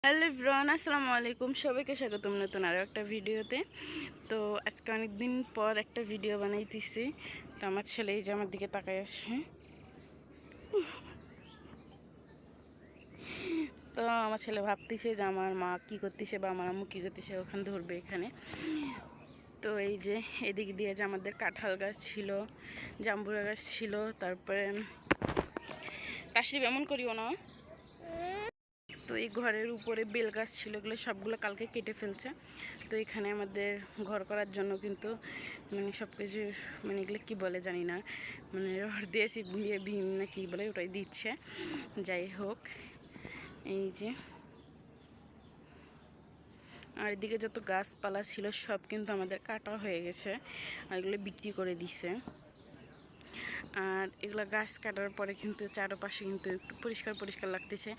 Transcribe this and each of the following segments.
Hello everyone, আসসালামু আলাইকুম। সবাইকে স্বাগতম নতুন আরও একটা ভিডিওতে। তো আজকে অনেক দিন পর একটা ভিডিও বানাইতেছি। তো আমার ছেলে এই যে আমার দিকে তাকায় আসে। তো আমার ছেলে ভাবতেছে যে আমার মা কী করতেছে বা আমার আম্মু কী করতেছে, ওখানে ধরবে এখানে। তো এই যে এদিক দিয়ে যে আমাদের কাঁঠাল গাছ ছিল, জাম্বুরা গাছ ছিল, তারপরে তাশরিফ এমন করিও না। তো এই ঘরের উপরে বেল গাছ ছিল, এগুলো সবগুলো কালকে কেটে ফেলছে। তো এখানে আমাদের ঘর করার জন্য কিন্তু সব কিছু এগুলো কী বলে জানি না, রড দিয়ে সিপ দিয়ে ভীম না কী বলে ওটাই দিচ্ছে। যাই হোক, এই যে আর এদিকে যত গাছপালা ছিল সব কিন্তু আমাদের কাটা হয়ে গেছে, আর এগুলো বিক্রি করে দিছে। আর এগুলো গাছ কাটার পরে কিন্তু চারপাশে কিন্তু একটু পরিষ্কার পরিষ্কার লাগতেছে।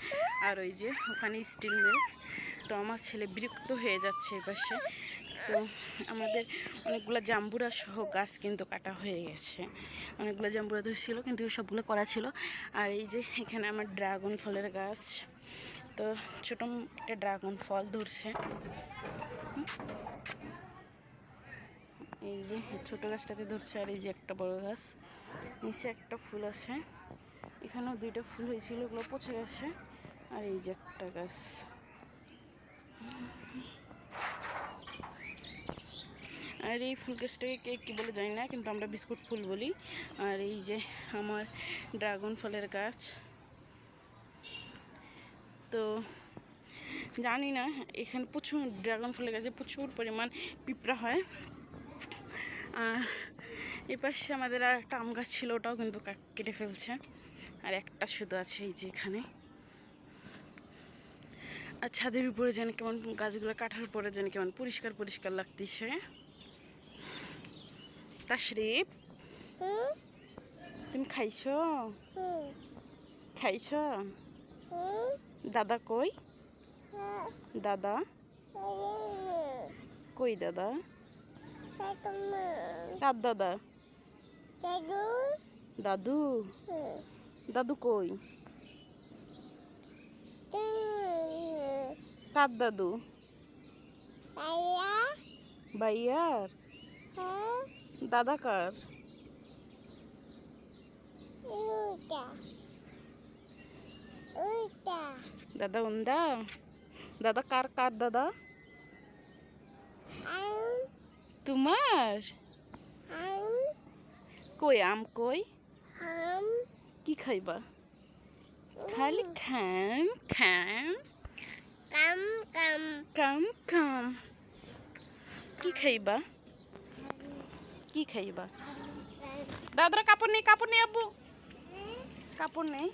আর ওই যে ওখানে স্টিল মিল। তো আমার ছেলে বিরক্ত হয়ে যাচ্ছে এপাশে। তো আমাদের অনেকগুলো জাম্বুরা সহ গাছ কিন্তু কাটা হয়ে গেছে, অনেকগুলো জাম্বুরা ধরছিল কিন্তু সবগুলো করা ছিল। আর এই যে এখানে আমার ড্রাগন ফলের গাছ, তো ছোটো একটা ড্রাগন ফল ধরছে। এই যে ছোটো গাছটাতে ধরছে, আর এই যে একটা বড় গাছ, নিচে একটা ফুল আছে, এখানেও দুইটা ফুল হয়েছিল, ওগুলো পচে গেছে। আর এই যে একটা গাছ, আর এই ফুল গাছটাকে কে কী বলে জানি না, কিন্তু আমরা বিস্কুট ফুল বলি। আর এই যে আমার ড্রাগন ফলের গাছ, তো জানি না এখানে প্রচুর ড্রাগন ফলের গাছে প্রচুর পরিমাণ পিঁপড়া হয়। আর এ পাশে আমাদের আর একটা আম গাছ ছিল, ওটাও কিন্তু কেটে ফেলছে, আর একটা শুধু আছে এই যে এখানে। আর ছাদের উপরে যেন কেমন গাছগুলো কাটার পরে যেন কেমন পরিষ্কার পরিষ্কার লাগতেছে। তাশরিফ, তুমি খাইছো? খাইছো? দাদা কই? দাদা কই? দাদা কার দাদা? দাদু? দাদু কই? কার দাদু? ভাইয়ার? দাদা কার? দাদা উন্দা? দাদা কার? কার দাদা? তোমার? কই আম কই? কি খাইবা? খালি খাম খাম কাম কাম কাম কাম। কি খাইবা? কি খাইবা? দাদার কাপড় নেই, কাপড় নেই আব্বু, কাপড় নেই।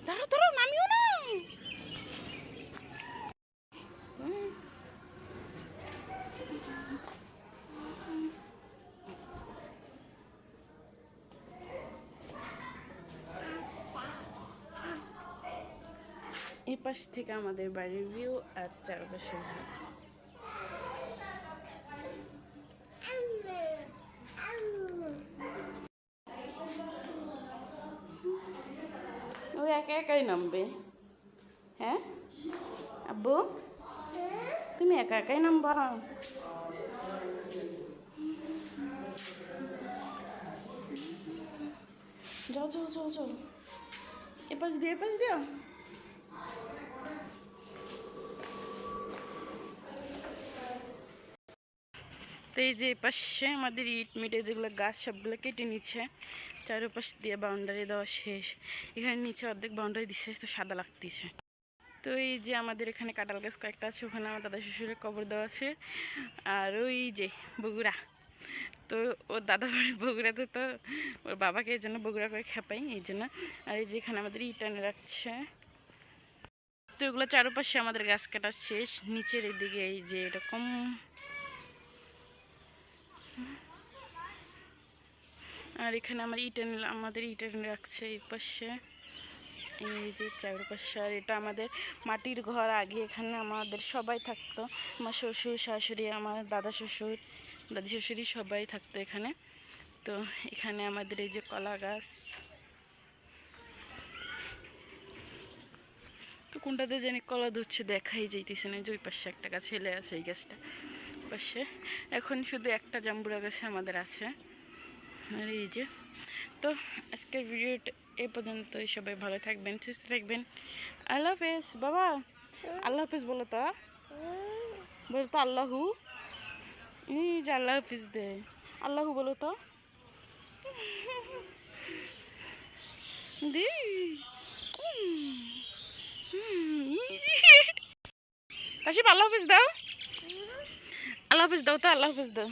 দাঁড়াও দাঁড়াও, নামিও না। এই পাশ থেকে আমাদের বাড়ির ভিউ আর চারপাশের ভিউ। ও একা একাই নামবে। হ্যাঁ আব্বু, তুমি একা একাই নামবা? যাও যাও যাও যাও, এপাশ দিয়ে এপাশ দিও। তো এই যে এপাশে আমাদের ইট মিটে যেগুলো গাছ সবগুলো কেটে নিচ্ছে, চারপাশ দিয়ে বাউন্ডারি দেওয়া শেষ। এখানে নিচে অর্ধেক বাউন্ডারি দিচ্ছে, তো সাদা লাগতেছে। তো এই যে আমাদের এখানে কাঁঠাল গাছ কয়েকটা আছে, ওখানে আমার দাদা শ্বশুরের কবর দেওয়া আছে। আর ওই যে বগুড়া, তো ওর দাদা বাড়ি বগুড়াতে, তো ওর বাবাকে এই জন্য বগুড়া করে খেপাই এই জন্য। আর এই যে এখানে আমাদের ইট এনে রাখছে। তো এগুলো চারপাশে আমাদের গাছ কাটা শেষ। নিচের এদিকে এই যে এরকম, আর এখানে আমার আমাদের ইট এনে রাখছে এই পাশে, এই যে চারপাশে। আর এটা আমাদের মাটির ঘর, আগে এখানে আমাদের সবাই থাকতো, আমার শ্বশুর শাশুড়ি, আমার দাদা শ্বশুর দাদি শ্বশুরি সবাই থাকতো এখানে। তো এখানে আমাদের এই যে কলা গাছ, তো কোনটাতে জানি কলা ধরছে দেখাই যাইতেছে না, যে ওই পাশে একটা গাছ হেলে আছে, এই গাছটা পাশে এখন শুধু একটা জাম্বুরা গাছে আমাদের আছে। আর এই যে, তো আজকের ভিডিওটা এ পর্যন্তই। সবাই ভালো থাকবেন, সুস্থ থাকবেন। আল্লাহ হাফেজ বাবা, আল্লাহ হাফেজ বলো তো, বলো তো আল্লাহু। এই যে আল্লাহ হাফিজ দে, আল্লাহু বলো তো দি। কাশিপ আল্লাহ হাফিজ দাও, আল্লাহ হাফিজ দাও তো, আল্লাহ হাফিজ দাও।